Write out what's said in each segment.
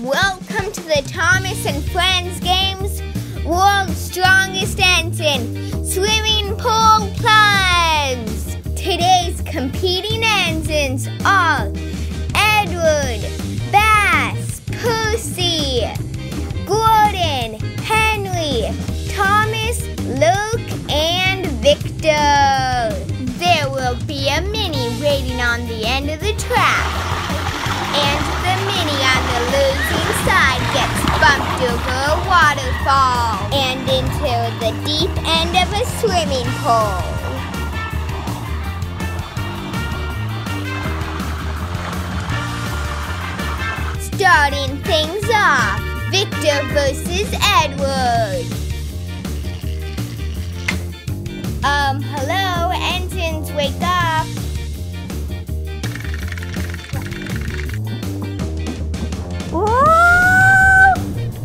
Welcome to the Thomas and Friends Games World's Strongest Engine Swimming Pool Plunge. Today's competing engines are Edward, Bass, Pussy, Gordon, Henry, Thomas, Luke, and Victor. There will be a mini waiting on the end of the track. And the mini on the losing side gets bumped over a waterfall and into the deep end of a swimming pool. Starting things off, Victor versus Edward. Hello, engines, wake up. Whoa!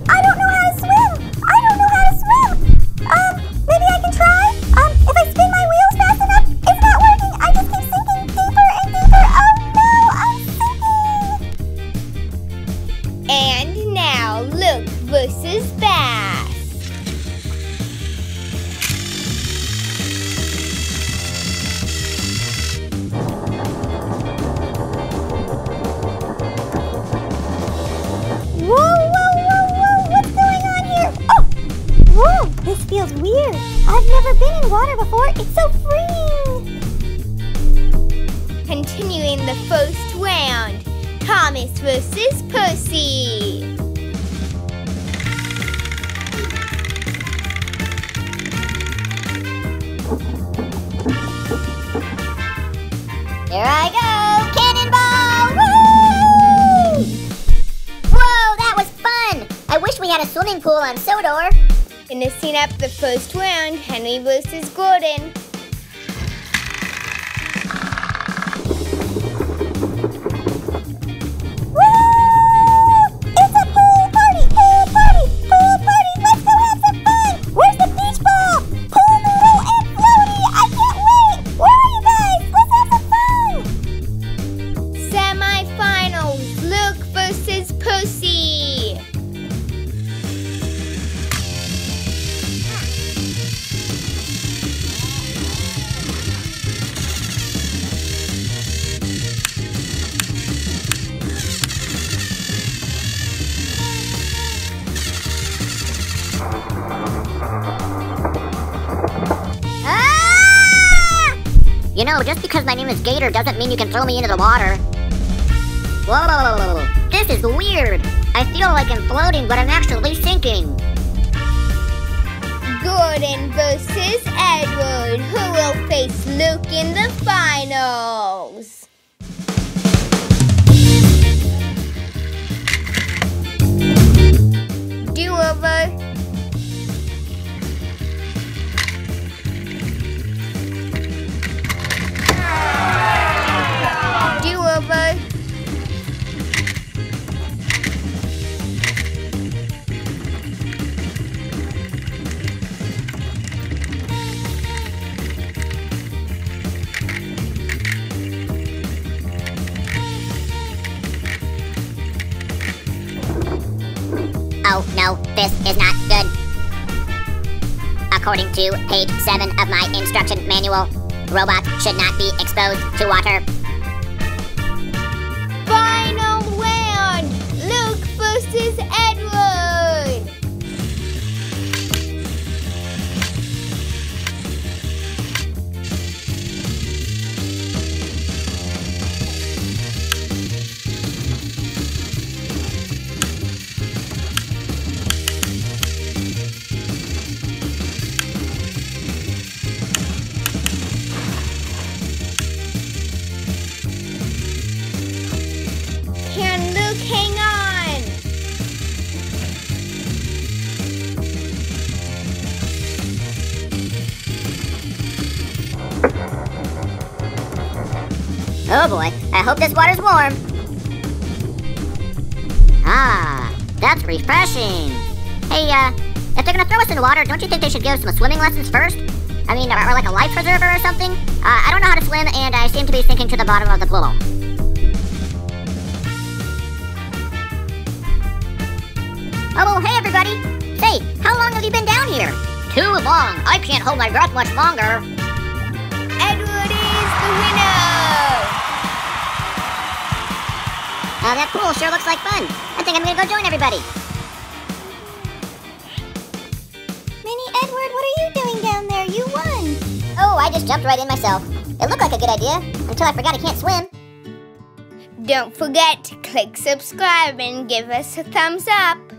I don't know how to swim! Maybe I can try? If I spin my wheels fast enough, it's not working! I just keep sinking deeper and deeper! Oh no, I'm sinking! And now, Luke versus Bass. Whoa, this feels weird. I've never been in water before. It's so freeing. Continuing the first round, Thomas versus Pussy. Here I go. Cannonball! Woo! Whoa, that was fun. I wish we had a swimming pool on Sodor. Finishing up the first round, Henry versus Gordon. Woo! It's a pool party! Pool party! Pool party! Let's go have some fun! Where's the beach ball? Pool noodle and floaty! I can't wait! Where are you guys? Let's have some fun! Semi-finals, Luke versus Pussy. You know, just because my name is Gator doesn't mean you can throw me into the water. Whoa, this is weird. I feel like I'm floating, but I'm actually sinking. Gordon versus Edward, who will face Luke in the finals. Do-over. Do-over. Oh no, this is not good. According to page 7 of my instruction manual, robots should not be exposed to water. Final round, Luke versus Edward. Can Luke hang on? Oh boy, I hope this water's warm. Ah, that's refreshing. Hey, if they're gonna throw us in the water, don't you think they should give us some swimming lessons first? I mean, or like a life preserver or something? I don't know how to swim, and I seem to be sinking to the bottom of the pool. Oh, hey everybody! Say, how long have you been down here? Too long. I can't hold my breath much longer. Edward is the winner! That pool sure looks like fun. I think I'm gonna go join everybody. Mini Edward, what are you doing down there? You won. Oh, I just jumped right in myself. It looked like a good idea, until I forgot I can't swim. Don't forget to click subscribe and give us a thumbs up.